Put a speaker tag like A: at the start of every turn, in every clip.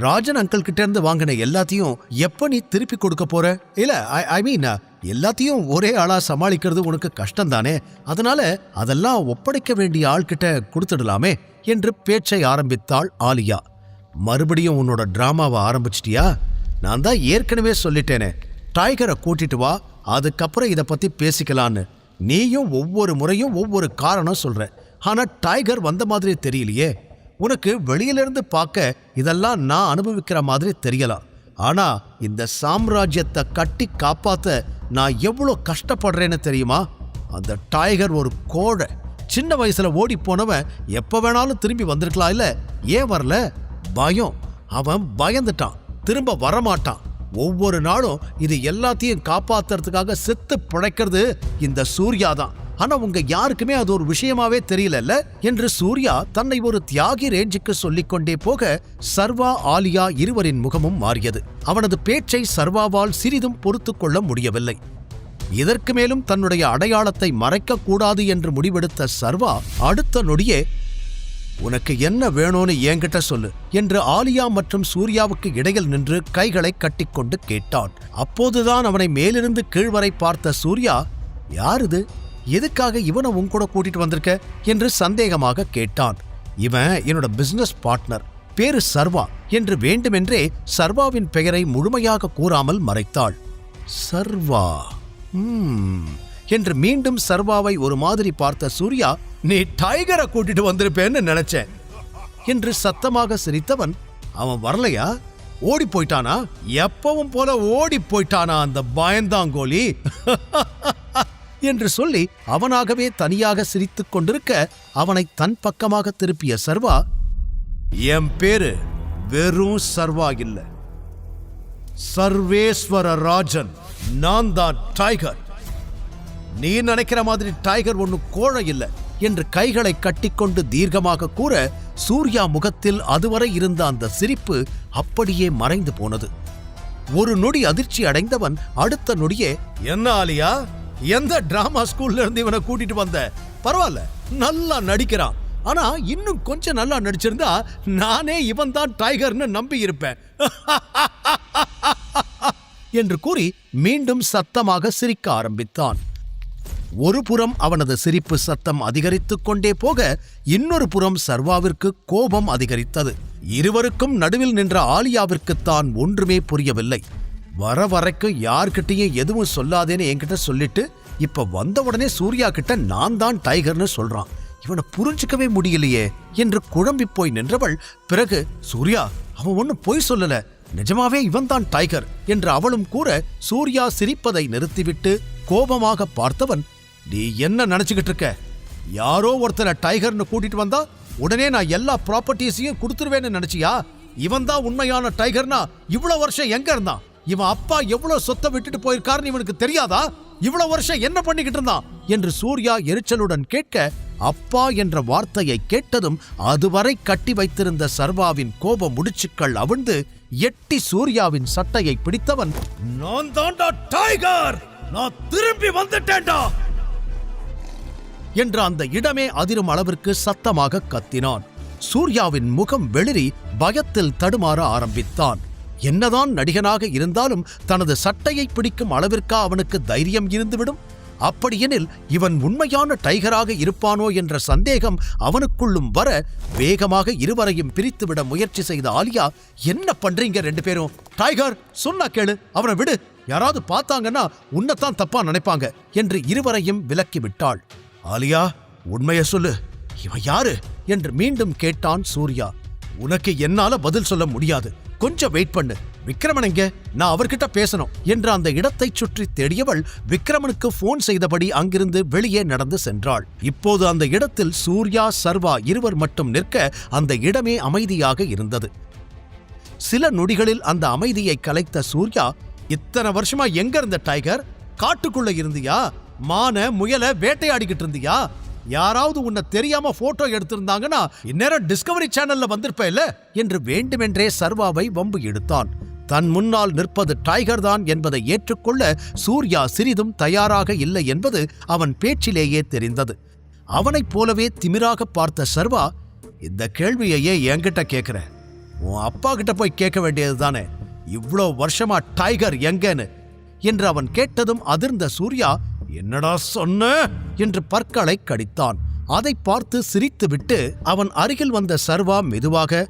A: Rajan uncle கிட்ட இருந்து வாங்கின எல்லாத்தையும் எப்ப நீ திருப்பி கொடுக்க போற? இல்ல ஐ மீன் எல்லாத்தையும் ஒரே ஆளா சமாளிக்கிறது உனக்கு கஷ்டம் தானே, அதனால அதெல்லாம் ஒப்படைக்க வேண்டிய ஆள்கிட்ட கொடுத்துடலாமே என்று பேச்சை ஆரம்பித்தாள் ஆலியா. மறுபடியும் உன்னோட டிராமாவை ஆரம்பிச்சிட்டியா? நான் தான் ஏற்கனவே சொல்லிட்டேனே, டைகரை கூட்டிட்டு வா, அதுக்கப்புறம் இதை பத்தி பேசிக்கலான்னு. நீயும் ஒவ்வொரு முறையும் ஒவ்வொரு காரணம் சொல்ற, ஆனா டைகர் வந்த மாதிரி தெரியலையே. உனக்கு வெளியிலிருந்து பார்க்க இதெல்லாம் நான் அனுபவிக்கிற மாதிரி தெரியலாம், ஆனா இந்த சாம்ராஜ்யத்தை கட்டி காப்பாத்த நான் எவ்வளோ கஷ்டப்படுறேன்னு தெரியுமா? அந்த டைகர் ஒரு கோழை. சின்ன வயசுல ஓடி போனவன் எப்ப வேணாலும் திரும்பி வந்திருக்கலாம், இல்ல ஏன் வரல? பயம். அவன் பயந்துட்டான், திரும்ப வரமாட்டான். ஒவ்வொரு நாளும் இது எல்லாத்தையும் காப்பாத்துறதுக்காக செத்து பிழைக்கிறது இந்த சூர்யா தான். ஆனா உங்க யாருக்குமே அது ஒரு விஷயமாவே தெரியல என்று சூர்யா தன்னை ஒரு தியாகி ரேஞ்சுக்கு சொல்லிக் கொண்டே போக சர்வா ஆலியா இருவரின் முகமும் மாறியது. அவனது பேச்சை சர்வாவால் சிறிதும் பொறுத்து கொள்ள முடியவில்லை. இதற்கு மேலும் தன்னுடைய அடையாளத்தை மறைக்க கூடாது என்று முடிவெடுத்த சர்வா அடுத்த நொடியே, உனக்கு என்ன வேணும்னு என்கிட்ட சொல்லு என்று ஆலியா மற்றும் சூர்யாவுக்கு இடையில் நின்று கைகளை கட்டிக்கொண்டு கேட்டான். அப்போதுதான் அவனை மேலிருந்து கீழ்வரை பார்த்த சூர்யா, யாருது, எதுக்காக இவனை உன் கூட கூட்டிட்டு வந்திருக்க என்று சந்தேகமாக கேட்டான். இவன் என்னோட பிசினஸ் பார்ட்னர், பேரு சர்வா என்று வேண்டுமென்றே சர்வாவின் பெயரை முழுமையாக கூறாமல் மறைத்தாள். சர்வா என்று மீண்டும் சர்வாவை ஒரு மாதிரி பார்த்த சூர்யா, நீ டைகரை கூட்டிட்டு வந்திருப்பேன்னு நினைச்சேன் என்று சத்தமாக சிரித்தவன், அவன் வரலையா? ஓடி போயிட்டானா? எப்பவும் போல ஓடி போயிட்டானா அந்த பயந்தாங்கோலி என்று சொல்லி அவனாகவே தனியாக சிரித்துக் கொண்டிருக்க அவனை தன் பக்கமாக திருப்பிய சர்வா, என் பேரு வெறும் சர்வா இல்ல, சர்வேஸ்வர ராஜன். நான் தான் டைகர். நீ நினைக்கிற மாதிரி டைகர் ஒன்னு கோழை இல்ல என்று கைகளை கட்டிக்கொண்டு தீர்க்கமாக கூற சூர்யா முகத்தில் அதுவரை இருந்த அந்த சிரிப்பு அப்படியே மறைந்து போனது. ஒரு நொடி அதிர்ச்சி அடைந்தவன் அடுத்த நொடியே, என்ன ஆலியா, எந்த டிராமா ஸ்கூல்ல இருந்து இவனை கூட்டிட்டு வந்த? பரவாயில்ல, நல்லா நடிக்கிறான், ஆனா இன்னும் கொஞ்சம் நல்லா நடிச்சிருந்தா நானே இவன் தான் டைகர்னு நம்பி இருப்பேன் என்று கூறி மீண்டும் சத்தமாக சிரிக்க ஆரம்பித்தான். ஒரு புறம் அவனது சிரிப்பு சத்தம் அதிகரித்துக் கொண்டே போக இன்னொரு புறம் சர்வாவிற்கு கோபம் அதிகரித்தது. இருவருக்கும் நடுவில் நின்ற ஆலியாவிற்குத்தான் ஒன்றுமே புரியவில்லை. வர வரைக்கும் யார்கிட்டையும் எதுவும் சொல்லாதேன்னு என்கிட்ட சொல்லிட்டு இப்ப வந்த உடனே சூர்யா கிட்ட நான் தான் டைகர்னு சொல்றான், இவனை புரிஞ்சுக்கவே முடியலையே என்று குழம்பி போய் நின்றவள் பிறகு, சூர்யா அவன் ஒன்னும் பொய் சொல்லல, நிஜமாவே இவன் தான் டைகர் என்று அவளும் கூற சூர்யா சிரிப்பதை நிறுத்திவிட்டு கோபமாக பார்த்தவன், நீ என்ன நினைச்சுக்கிட்டு இருக்க? யாரோ ஒருத்தரை டைகர்னு கூட்டிட்டு வந்தா உடனே நான் எல்லா ப்ராப்பர்ட்டிஸையும் கொடுத்துருவேன்னு நினைச்சியா? இவன் தான் உண்மையான டைகர்னா இவ்வளவு வருஷம் எங்க இருந்தான்? இவன் அப்பா எவ்வளவு சொத்தை விட்டுட்டு போயிருக்காருன்னு இவனுக்கு தெரியாதா? இவ்வளவு வருஷம் என்ன பண்ணிக்கிட்டு இருந்தான் என்று சூர்யா எரிச்சலுடன் கேட்க, அப்பா என்ற வார்த்தையை கேட்டதும் அதுவரை கட்டி வைத்திருந்த சர்வாவின் கோப முடிச்சுக்கள் அவிழ்ந்து எட்டி சூர்யாவின் சட்டையை பிடித்தவன், நான் தான்டா டைகர், நான் திரும்பி வந்துட்டேன்டா என்று அந்த இடமே அதிரும் அளவிற்கு சத்தமாக கத்தினான். சூர்யாவின் முகம் வெளிரி பயத்தில் தடுமாற ஆரம்பித்தான். என்னதான் நடிகனாக இருந்தாலும் தனது சட்டையை பிடிக்கும் அளவிற்கா அவனுக்கு தைரியம் இருந்துவிடும்? அப்படியெனில் இவன் உண்மையான டைகராக இருப்பானோ என்ற சந்தேகம் அவனுக்குள்ளும் வர வேகமாக இருவரையும் பிரித்துவிட முயற்சி செய்த ஆலியா, என்ன பண்றீங்க ரெண்டு பேரும்? டைகர் சொன்னா கேளு, அவனை விடு, யாராவது பார்த்தாங்கன்னா உன்னைத்தான் தப்பா நினைப்பாங்க என்று இருவரையும் விலக்கி விட்டாள். ஆலியா உண்மைய சொல்லு, இவன் யாரு என்று மீண்டும் கேட்டான் சூர்யா. உனக்கு என்னால பதில் சொல்ல முடியாது, கொஞ்சம் வெயிட் பண்ணு. விக்ரமன் எங்க? நான் அவர்கிட்ட பேசணும் என்று அந்த இடத்தை சுற்றி தேடியவள் விக்ரமனுக்கு போன் செய்தபடி அங்கிருந்து வெளியே நடந்து சென்றாள். இப்போது அந்த இடத்தில் சூர்யா சர்வா இருவர் மட்டும் நிற்க அந்த இடமே அமைதியாக இருந்தது. சில நொடிகளில் அந்த அமைதியை கலைத்த சூர்யா, இத்தனை வருஷமா எங்க இருந்த டைகர்? காட்டுக்குள்ள இருந்தியா? மான முயல வேட்டையாடிக்கிட்டு இருந்தியா? யாராவது உன்னை தெரியாம போட்டோ எடுத்திருந்தாங்கன்னா இந்நேரம் டிஸ்கவரி சேனல்ல வந்திருப்ப இல்ல என்று வேண்டுமென்றே சர்வாவை வம்பு எடுத்தான். தன் முன்னால் நிற்பது டைகர் தான் என்பதை ஏற்றுக்கொள்ள சூர்யா சிறிதும் தயாராக இல்லை என்பது அவன் பேச்சிலேயே தெரிந்தது. அவனைப் போலவே திமிராக பார்த்த சர்வா, இந்த கேள்வியையே என்கிட்ட கேட்கிற? உன் அப்பா கிட்ட போய் கேட்க வேண்டியது தானே, இவ்வளோ வருஷமா டைகர் எங்கன்னு என்று அவன் கேட்டதும் அதிர்ந்த சூர்யா, என்னடா சொன்ன என்று பற்களை கடித்தான். அதை பார்த்து சிரித்துவிட்டு அவன் அருகில் வந்த சர்வா மெதுவாக,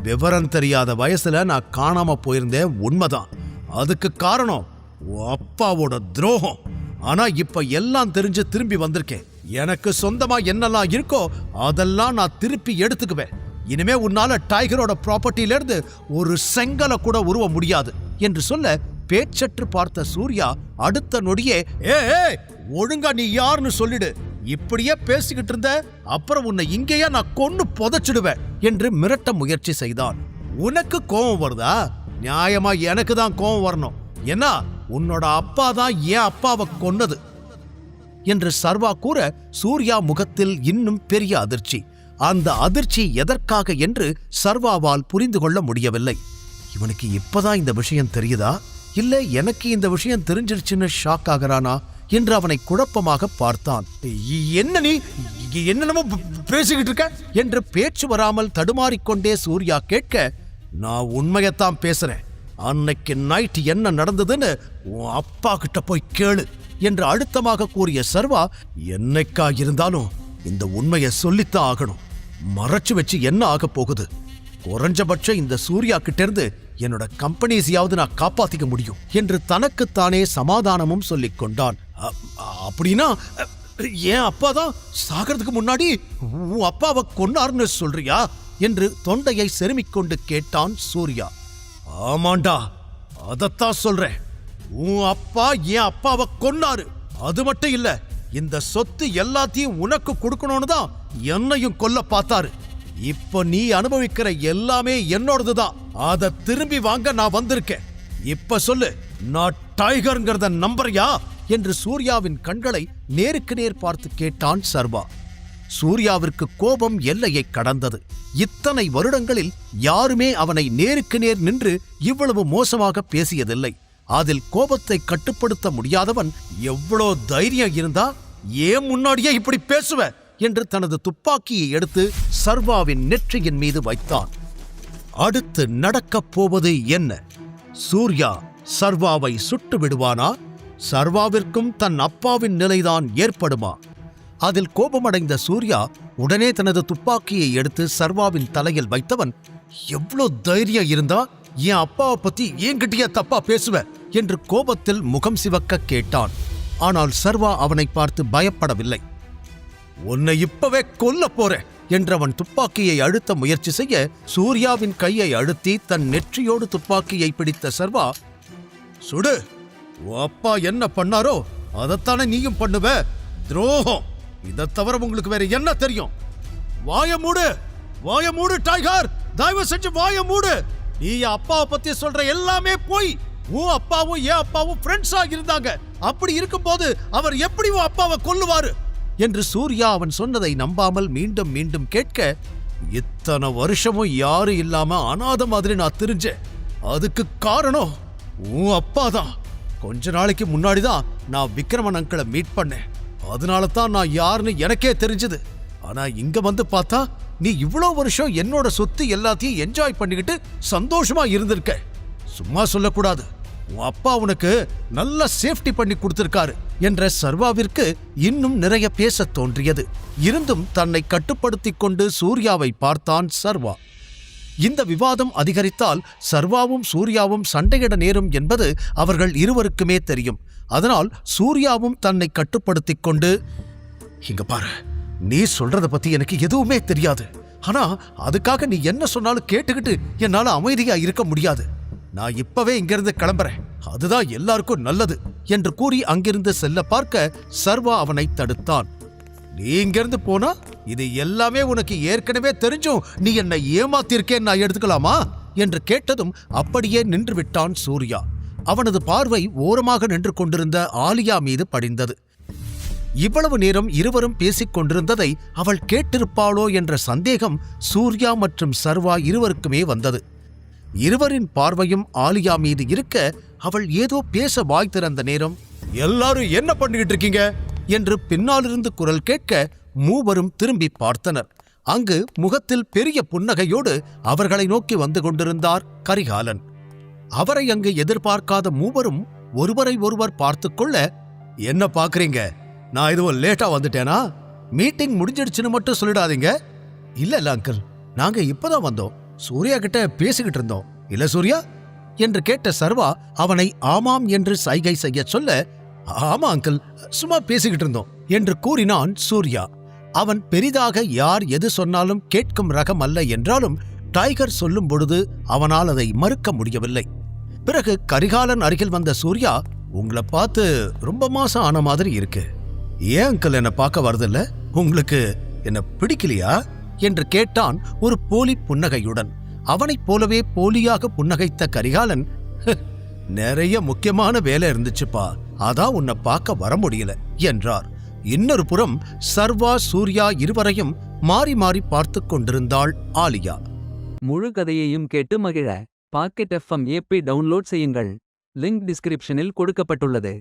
A: விவரம் தெரியாத வயசுல நான் காணாம போயிருந்தேன், உண்மைதான். அதுக்கு காரணம் உன் அப்பாவோட துரோகம். ஆனா இப்ப எல்லாம் தெரிஞ்சு திரும்பி வந்திருக்கேன். எனக்கு சொந்தமா என்னெல்லாம் இருக்கோ அதெல்லாம் நான் திருப்பி எடுத்துக்குவேன். இனிமே உன்னால டைகரோட ப்ராப்பர்ட்டில இருந்து ஒரு செங்கலை கூட உருவ முடியாது என்று சொல்ல பேச்சற்று பார்த்த சூர்யா அடுத்த நொடியே, ஏ ஒழுங்கா நீ யாருன்னு சொல்லிடு, இப்படியே பேசிக்கிட்டு இருந்த அப்புறம் உன்னை இங்கேயே நான் கொன்னு புதைச்சிடுவேன் என்று மிரட்ட முயற்சி செய்தான். உனக்கு கோபம் வருதா? நியாயமா எனக்கு தான் கோபம் வரணும். ஏன்னா உன்னோட அப்பா தான் என் அப்பாவை கொன்னது என்று சர்வா கூற சூர்யா முகத்தில் இன்னும் பெரிய அதிர்ச்சி. அந்த அதிர்ச்சி எதற்காக என்று சர்வாவால் புரிந்து கொள்ள முடியவில்லை. இவனுக்கு இப்பதான் இந்த விஷயம் தெரியுதா, இல்ல எனக்கு இந்த விஷயம் தெரிஞ்சிருச்சுன்னு ஷாக் ஆகிறானா என்று அவனை குழப்பமாக பார்த்தான். என்ன நீ என்னென்னமோ பேசிக்கிட்டு இருக்க என்று பேச்சு வராமல் தடுமாறிக்கொண்டே சூர்யா கேட்க, நான் உண்மையத்தான் பேசுறேன். அன்னைக்கு நைட் என்ன நடந்ததுன்னு உன் அப்பா கிட்ட போய் கேளு என்று அழுத்தமாக கூறிய சர்வா, என்னைக்கா இருந்தாலும் இந்த உண்மையை சொல்லித்தான் ஆகணும். மறைச்சு வச்சு என்ன ஆக போகுது? குறைஞ்சபட்சம் இந்த சூர்யா கிட்ட இருந்து என்னோட கம்பெனிஸையாவது நான் காப்பாத்திக்க முடியும் என்று தனக்குத்தானே சமாதானமும் சொல்லிக் கொண்டான். அப்படின்னா என் அப்பா தான் சாகிறதுக்கு முன்னாடி உன் அப்பாவை கொன்னார்னு சொல்றியா என்று தொண்டையை செருமிக்கொண்டு கேட்டான் சூர்யா. ஆமாண்டா, அதத்தான் சொல்றேன். உன் அப்பா என் அப்பாவை கொன்னாரு. அது மட்டும் இல்ல, இந்த சொத்து எல்லாத்தையும் உனக்கு கொடுக்கணும்னு தான் என்னையும் கொல்ல பார்த்தாரு. இப்ப நீ அனுபவிக்கிற எல்லாமே என்னோடதுதான். அதை திரும்பி வாங்க நான் வந்திருக்கேன். இப்ப சொல்லு, நான் டைகர்ங்கிறத நம்புறியா என்று சூர்யாவின் கண்களை நேருக்கு நேர் பார்த்து கேட்டான் சர்வா. சூர்யாவிற்கு கோபம் எல்லையை கடந்தது. இத்தனை வருடங்களில் யாருமே அவனை நேருக்கு நேர் நின்று இவ்வளவு மோசமாக பேசியதில்லை. அதில் கோபத்தை கட்டுப்படுத்த முடியாதவன், எவ்வளோ தைரியம் இருந்தா ஏன் முன்னாடியே இப்படி பேசுவ என்று தனது துப்பாக்கியை எடுத்து சர்வாவின் நெற்றியின் மீது வைத்தான். அடுத்து நடக்கப் போவது என்ன? சூர்யா சர்வாவை சுட்டு விடுவானா? சர்வாவிற்கும் தன் அப்பாவின் நிலைதான் ஏற்படுமா? அதில் கோபமடைந்த சூர்யா உடனே தனது துப்பாக்கியை எடுத்து சர்வாவின் தலையில் வைத்தவன், எவ்வளோ தைரியம் இருந்தா என் அப்பாவை பத்தி என்கிட்டயே தப்பா பேசுவ என்று கோபத்தில் முகம் சிவக்க கேட்டான். ஆனால் சர்வா அவனை பார்த்து பயப்படவில்லை. உன்னை இப்பவே கொல்ல போறேன் என்றவன் துப்பாக்கியை அழுத்த முயற்சி செய்ய சூர்யாவின் கையை அழுத்தி தன் நெற்றியோடு துப்பாக்கியை பிடித்த சர்வா, சுடு, உன் அப்பா என்ன பண்ணாரோ அதைத்தானே நீயும் பண்ணுவ. துரோகம், இதை தவிர உங்களுக்கு வேற என்ன தெரியும்? வாய மூடு, வாய மூடு டைகர், தயவு செஞ்சு வாய மூடு. நீ அப்பாவை பத்தி சொல்ற எல்லாமே போய். உன் அப்பாவும் என் அப்பாவும் ஃப்ரெண்ட்ஸா இருந்தாங்க. அப்படி இருக்கும்போது அவர் எப்படி உன் அப்பாவை கொல்லுவாரு என்று சூர்யா அவன் சொன்னதை நம்பாமல் மீண்டும் மீண்டும் கேட்க, இத்தனை வருஷமும் யாரு இல்லாம அனாதை மாதிரி நான் தெரிஞ்சேன். அதுக்கு காரணம் உன் அப்பா தான். கொஞ்ச நாளைக்கு முன்னாடிதான் நான் விக்ரமன் அங்கிளை மீட் பண்ணேன். அதனால தான் நான் யாருன்னு எனக்கே தெரிஞ்சது. ஆனா இங்க வந்து பார்த்தா நீ இவ்வளோ வருஷம் என்னோட சொத்து எல்லாத்தையும் என்ஜாய் பண்ணிக்கிட்டு சந்தோஷமா இருந்திருக்க. சும்மா சொல்லக்கூடாது, உன் அப்பா உனக்கு நல்ல சேஃப்டி பண்ணி கொடுத்திருக்காரு என்ற சர்வாவிற்கு இன்னும் நிறைய பேச தோன்றியது. இருந்தும் தன்னை கட்டுப்படுத்திக் கொண்டு சூர்யாவை பார்த்தான் சர்வா. இந்த விவாதம் அதிகரித்தால் சர்வாவும் சூர்யாவும் சண்டையிட நேரும் என்பது அவர்கள் இருவருக்குமே தெரியும். அதனால் சூர்யாவும் தன்னை கட்டுப்படுத்திக் கொண்டு, இங்க பாரு, நீ சொல்றத பத்தி எனக்கு எதுவுமே தெரியாது. ஆனா அதுக்காக நீ என்ன சொன்னாலும் கேட்டுக்கிட்டு என்னால அமைதியா இருக்க முடியாது. நான் இப்பவே இங்கிருந்து கிளம்புறேன், அதுதான் எல்லாருக்கும் நல்லது என்று கூறி அங்கிருந்து செல்ல பார்க்க சர்வா அவனை தடுத்தான். நீ இங்கிருந்து போனா இது எல்லாமே உனக்கு ஏற்கனவே தெரிஞ்சும் நீ என்னை ஏமாத்திருக்கேன்னு நான் எடுத்துக்கலாமா என்று கேட்டதும் அப்படியே நின்று விட்டான் சூர்யா. அவனது பார்வை ஓரமாக நின்று கொண்டிருந்த ஆலியா மீது படிந்தது. இவ்வளவு நேரம் இருவரும் பேசிக் கொண்டிருந்ததை அவள் கேட்டிருப்பாளோ என்ற சந்தேகம் சூர்யா மற்றும் சர்வா இருவருக்குமே வந்தது. இருவரின் பார்வையும் ஆலியா மீது இருக்க அவள் ஏதோ பேச வாய் திறந்த நேரம், எல்லாரும் என்ன பண்ணிக்கிட்டு இருக்கீங்க என்று பின்னாலிருந்து குரல் கேட்க மூவரும் திரும்பி பார்த்தனர். அங்கு முகத்தில் பெரிய புன்னகையோடு அவர்களை நோக்கி வந்து கொண்டிருந்தார் கரிகாலன். அவரை அங்கு எதிர்பார்க்காத மூவரும் ஒருவரை ஒருவர் பார்த்துக்கொள்ள, என்ன பாக்குறீங்க, நான் எதுவும் லேட்டா வந்துட்டேனா? மீட்டிங் முடிஞ்சிடுச்சுன்னு மட்டும் சொல்லிடாதீங்க. இல்ல அங்கிள், நாங்க இப்பதான் வந்தோம். சூர்யா கிட்ட பேசிக்கிட்டு இருந்தோம். இல்ல சூர்யா என்று கேட்ட சர்வா அவனை ஆமாம் என்று சைகை செய்ய சொல்ல, ஆமா அங்கிள், சும்மா பேசிக்கிட்டு இருந்தோம் என்று கூறினான் சூர்யா. அவன் பெரிதாக யார் எது சொன்னாலும் கேட்கும் ரகம் அல்ல என்றாலும் டைகர் சொல்லும் பொழுது அவனால் அதை மறுக்க முடியவில்லை. பிறகு கரிகாலன் அருகில் வந்த சூர்யா, உங்களை பார்த்து ரொம்ப மாசம் ஆன மாதிரி இருக்கு. ஏன் அங்கிள் என்ன பார்க்க வரதில்ல? உங்களுக்கு என்ன பிடிக்கலையா என்று கேட்டான் ஒரு போலி புன்னகையுடன். அவனைப் போலவே போலியாக புன்னகைத்த கரிகாலன், நிறைய முக்கியமான வேலை இருந்துச்சுப்பா, அதான் உன்னை பார்க்க வர முடியல என்றார். இன்னொரு புறம் சர்வா சூர்யா இருவரையும் மாறி மாறி பார்த்து கொண்டிருந்தாள் ஆலியா.
B: முழு கதையையும் கேட்டு மகிழ பாக்கெட் FM ஆப்பை டவுன்லோட் செய்யுங்கள். லிங்க் டிஸ்கிரிப்ஷனில் கொடுக்கப்பட்டுள்ளது.